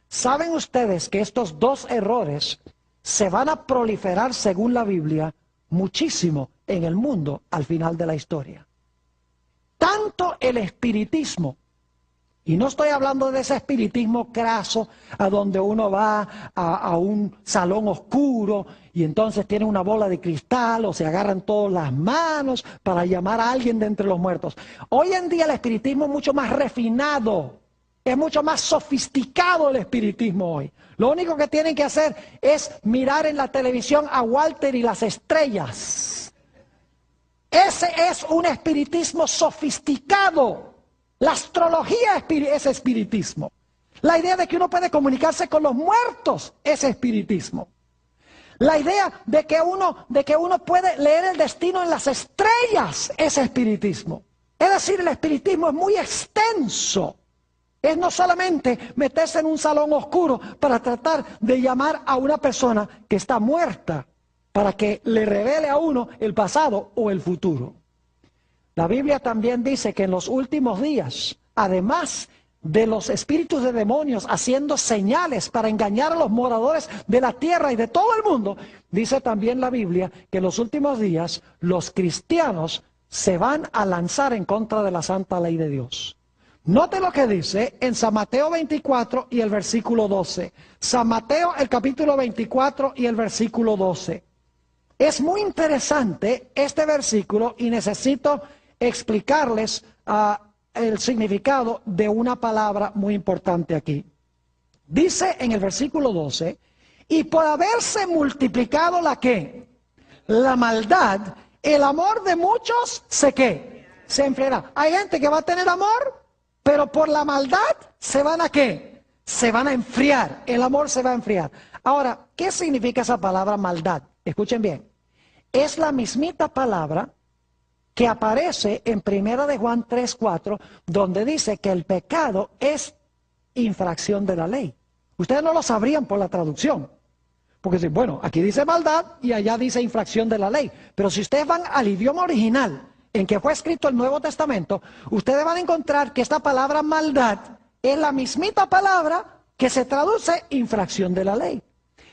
¿Saben ustedes que estos dos errores se van a proliferar, según la Biblia, muchísimo en el mundo al final de la historia? Tanto el espiritismo, y no estoy hablando de ese espiritismo craso a donde uno va a un salón oscuro y entonces tiene una bola de cristal o se agarran todas las manos para llamar a alguien de entre los muertos. Hoy en día el espiritismo es mucho más refinado, es mucho más sofisticado el espiritismo hoy. Lo único que tienen que hacer es mirar en la televisión a Walter y las estrellas. Ese es un espiritismo sofisticado. La astrología es espiritismo. La idea de que uno puede comunicarse con los muertos es espiritismo. La idea de que uno puede leer el destino en las estrellas es espiritismo. Es decir, el espiritismo es muy extenso. Es no solamente meterse en un salón oscuro para tratar de llamar a una persona que está muerta para que le revele a uno el pasado o el futuro. La Biblia también dice que en los últimos días, además de los espíritus de demonios haciendo señales para engañar a los moradores de la tierra y de todo el mundo, dice también la Biblia que en los últimos días los cristianos se van a lanzar en contra de la santa ley de Dios. Note lo que dice en San Mateo 24 y el versículo 12. San Mateo, el capítulo 24 y el versículo 12. Es muy interesante este versículo y necesito explicarles el significado de una palabra muy importante aquí. Dice en el versículo 12, y por haberse multiplicado la ¿qué? La maldad, el amor de muchos ¿qué? Se enfriará. Hay gente que va a tener amor, pero por la maldad se van a ¿qué? Se van a enfriar. El amor se va a enfriar. Ahora, ¿qué significa esa palabra maldad? Escuchen bien. Es la mismita palabra que aparece en 1 de Juan 3:4, donde dice que el pecado es infracción de la ley. Ustedes no lo sabrían por la traducción, porque dicen, bueno, aquí dice maldad y allá dice infracción de la ley. Pero si ustedes van al idioma original en que fue escrito el Nuevo Testamento, ustedes van a encontrar que esta palabra maldad es la mismita palabra que se traduce infracción de la ley.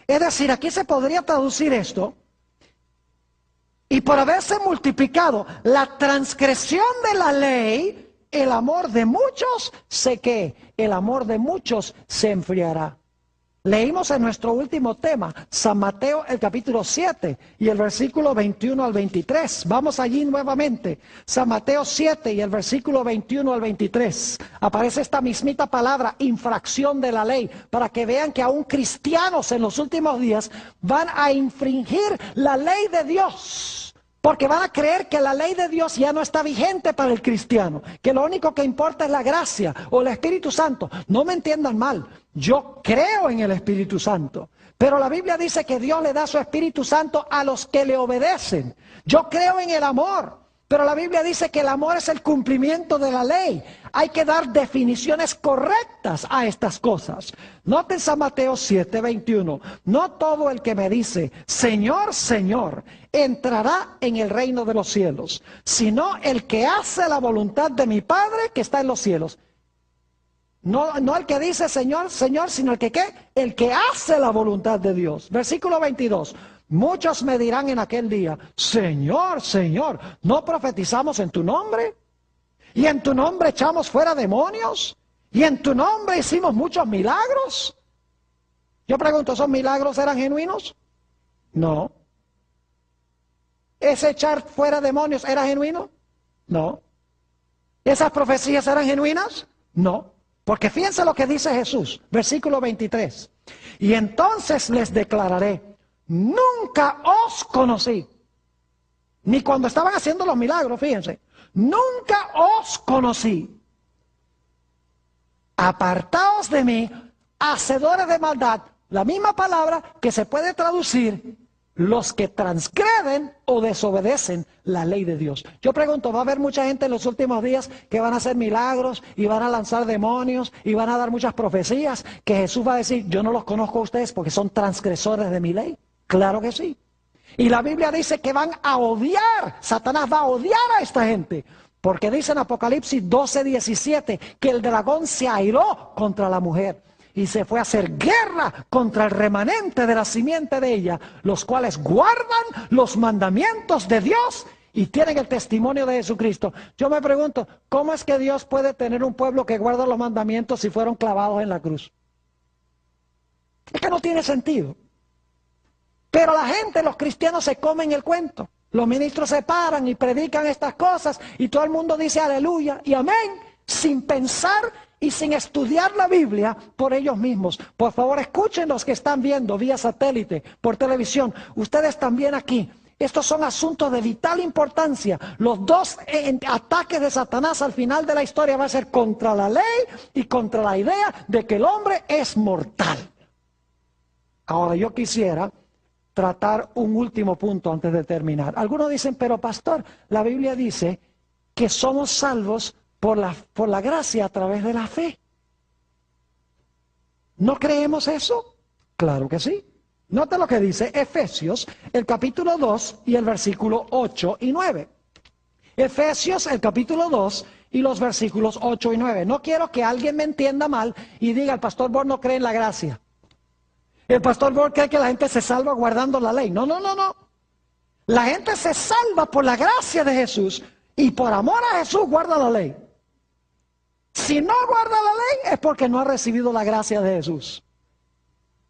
Es decir, aquí se podría traducir esto: y por haberse multiplicado la transgresión de la ley, el amor de muchos el amor de muchos se enfriará. Leímos en nuestro último tema, San Mateo, el capítulo 7 y el versículo 21 al 23. Vamos allí nuevamente. San Mateo 7 y el versículo 21 al 23. Aparece esta mismita palabra, infracción de la ley, para que vean que aún cristianos en los últimos días van a infringir la ley de Dios. Porque van a creer que la ley de Dios ya no está vigente para el cristiano, que lo único que importa es la gracia o el Espíritu Santo. No me entiendan mal, yo creo en el Espíritu Santo, pero la Biblia dice que Dios le da su Espíritu Santo a los que le obedecen. Yo creo en el amor, pero la Biblia dice que el amor es el cumplimiento de la ley. Hay que dar definiciones correctas a estas cosas. Noten San Mateo 7:21. No todo el que me dice, Señor, Señor, entrará en el reino de los cielos, sino el que hace la voluntad de mi Padre que está en los cielos. No el que dice Señor, Señor, sino el que ¿qué? El que hace la voluntad de Dios. Versículo 22. Muchos me dirán en aquel día, Señor, Señor, ¿no profetizamos en tu nombre? ¿Y en tu nombre echamos fuera demonios? ¿Y en tu nombre hicimos muchos milagros? Yo pregunto, ¿esos milagros eran genuinos? No. ¿Ese echar fuera demonios era genuino? No. ¿Esas profecías eran genuinas? No. Porque fíjense lo que dice Jesús, versículo 23. Y entonces les declararé, nunca os conocí. Ni cuando estaban haciendo los milagros, fíjense. Nunca os conocí. Apartaos de mí, hacedores de maldad. La misma palabra que se puede traducir los que transgreden o desobedecen la ley de Dios. Yo pregunto, ¿va a haber mucha gente en los últimos días que van a hacer milagros y van a lanzar demonios y van a dar muchas profecías que Jesús va a decir, yo no los conozco a ustedes porque son transgresores de mi ley? Claro que sí. Y la Biblia dice que van a odiar, Satanás va a odiar a esta gente, porque dice en Apocalipsis 12:17 que el dragón se airó contra la mujer y se fue a hacer guerra contra el remanente de la simiente de ella, los cuales guardan los mandamientos de Dios y tienen el testimonio de Jesucristo. Yo me pregunto, ¿cómo es que Dios puede tener un pueblo que guarda los mandamientos si fueron clavados en la cruz? Es que no tiene sentido. Pero la gente, los cristianos, se comen el cuento. Los ministros se paran y predican estas cosas y todo el mundo dice aleluya y amén, sin pensar y sin estudiar la Biblia por ellos mismos. Por favor, escuchen los que están viendo vía satélite, por televisión. Ustedes también aquí. Estos son asuntos de vital importancia. Los dos ataques de Satanás al final de la historia va a ser contra la ley y contra la idea de que el hombre es mortal. Ahora yo quisiera tratar un último punto antes de terminar. Algunos dicen, pero pastor, la Biblia dice que somos salvos por la gracia a través de la fe. ¿No creemos eso? Claro que sí. Nota lo que dice Efesios, el capítulo 2 y el versículo 8 y 9. Efesios, el capítulo 2 y los versículos 8 y 9. No quiero que alguien me entienda mal y diga, el pastor Born no cree en la gracia. El pastor Born cree que la gente se salva guardando la ley. No, no, no, no. La gente se salva por la gracia de Jesús y por amor a Jesús guarda la ley. Si no guarda la ley es porque no ha recibido la gracia de Jesús.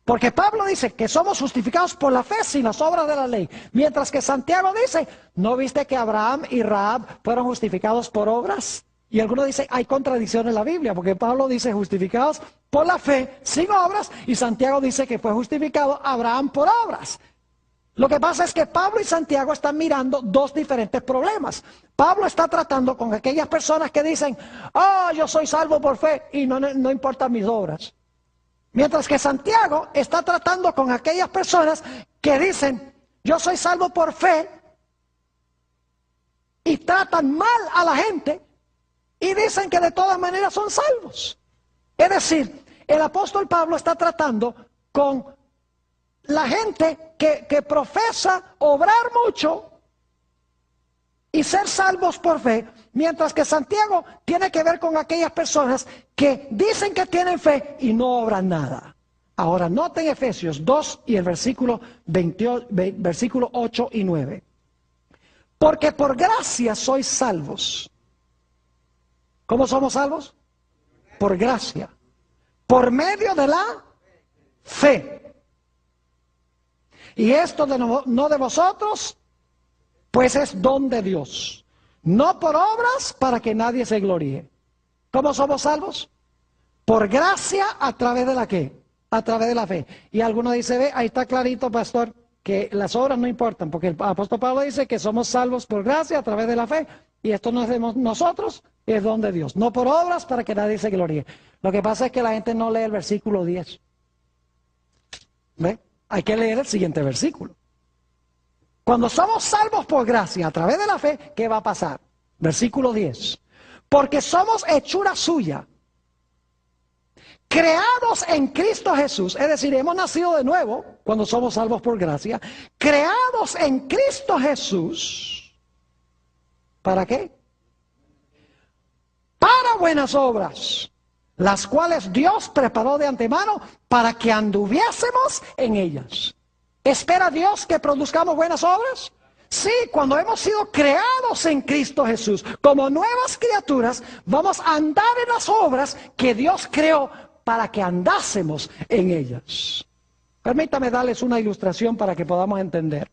Porque Pablo dice que somos justificados por la fe sin las obras de la ley. Mientras que Santiago dice, ¿no viste que Abraham y Rahab fueron justificados por obras? Y algunos dicen, hay contradicción en la Biblia, porque Pablo dice justificados por la fe sin obras, y Santiago dice que fue justificado Abraham por obras. Lo que pasa es que Pablo y Santiago están mirando dos diferentes problemas. Pablo está tratando con aquellas personas que dicen, yo soy salvo por fe y no importan mis obras. Mientras que Santiago está tratando con aquellas personas que dicen, yo soy salvo por fe, y tratan mal a la gente y dicen que de todas maneras son salvos. Es decir, el apóstol Pablo está tratando con la gente que profesa obrar mucho y ser salvos por fe, mientras que Santiago tiene que ver con aquellas personas que dicen que tienen fe y no obran nada. Ahora, noten Efesios 2 y el versículo 8 y 9. Porque por gracia sois salvos. ¿Cómo somos salvos? Por gracia. Por medio de la fe. Y esto no de vosotros, pues es don de Dios. No por obras para que nadie se gloríe. ¿Cómo somos salvos? Por gracia a través de la ¿qué? A través de la fe. Y alguno dice, ve, ahí está clarito, pastor, que las obras no importan, porque el apóstol Pablo dice que somos salvos por gracia a través de la fe. Y esto no es de nosotros, es don de Dios. No por obras para que nadie se gloríe. Lo que pasa es que la gente no lee el versículo 10. ¿Ve? Hay que leer el siguiente versículo. Cuando somos salvos por gracia a través de la fe, ¿qué va a pasar? Versículo 10. Porque somos hechura suya, creados en Cristo Jesús, es decir, hemos nacido de nuevo cuando somos salvos por gracia, creados en Cristo Jesús, ¿para qué? Para buenas obras, las cuales Dios preparó de antemano para que anduviésemos en ellas. ¿Espera Dios que produzcamos buenas obras? Sí, cuando hemos sido creados en Cristo Jesús, como nuevas criaturas, vamos a andar en las obras que Dios creó para que andásemos en ellas. Permítame darles una ilustración para que podamos entender.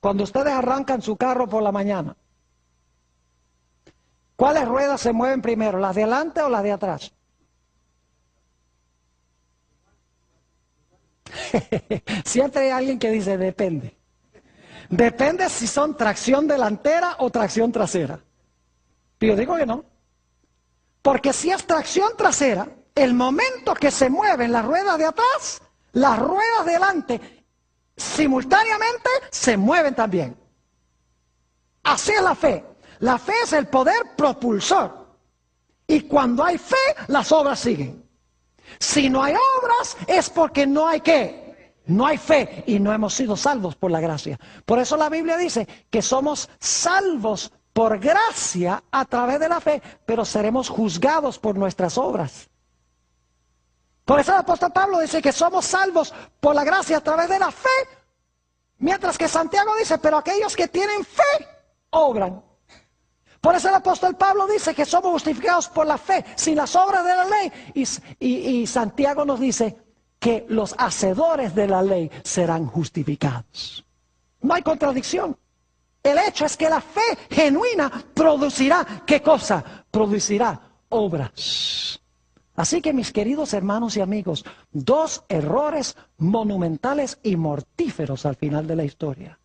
Cuando ustedes arrancan su carro por la mañana, ¿cuáles ruedas se mueven primero, las de adelante o las de atrás? Siempre hay alguien que dice depende. Depende si son tracción delantera o tracción trasera. Y yo digo que no. Porque si es tracción trasera, el momento que se mueven las ruedas de atrás, las ruedas de delante simultáneamente se mueven también. Así es la fe. La fe es el poder propulsor. Y cuando hay fe, las obras siguen. Si no hay obras, es porque no hay ¿qué? No hay fe y no hemos sido salvos por la gracia. Por eso la Biblia dice que somos salvos por gracia a través de la fe, pero seremos juzgados por nuestras obras. Por eso el apóstol Pablo dice que somos salvos por la gracia a través de la fe, mientras que Santiago dice, pero aquellos que tienen fe, obran. Por eso el apóstol Pablo dice que somos justificados por la fe, sin las obras de la ley. Y Santiago nos dice que los hacedores de la ley serán justificados. No hay contradicción. El hecho es que la fe genuina producirá, ¿qué cosa? Producirá obras. Así que mis queridos hermanos y amigos, dos errores monumentales y mortíferos al final de la historia.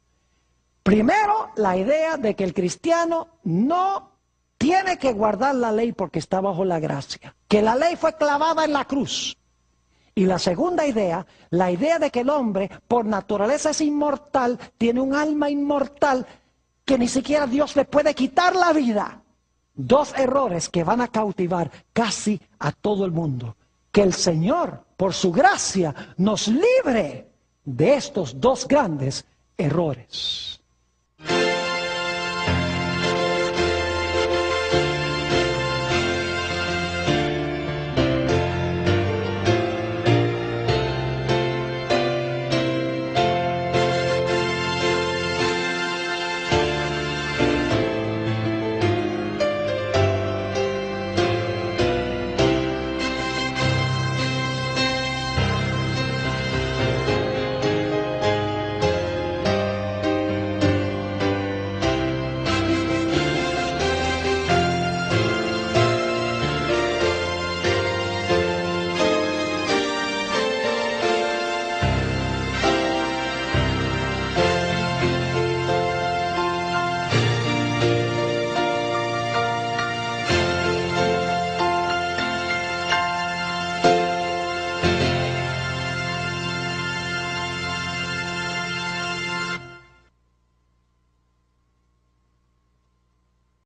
Primero, la idea de que el cristiano no tiene que guardar la ley porque está bajo la gracia, que la ley fue clavada en la cruz. Y la segunda idea, la idea de que el hombre por naturaleza es inmortal, tiene un alma inmortal, que ni siquiera Dios le puede quitar la vida. Dos errores que van a cautivar casi a todo el mundo. Que el Señor, por su gracia, nos libre de estos dos grandes errores.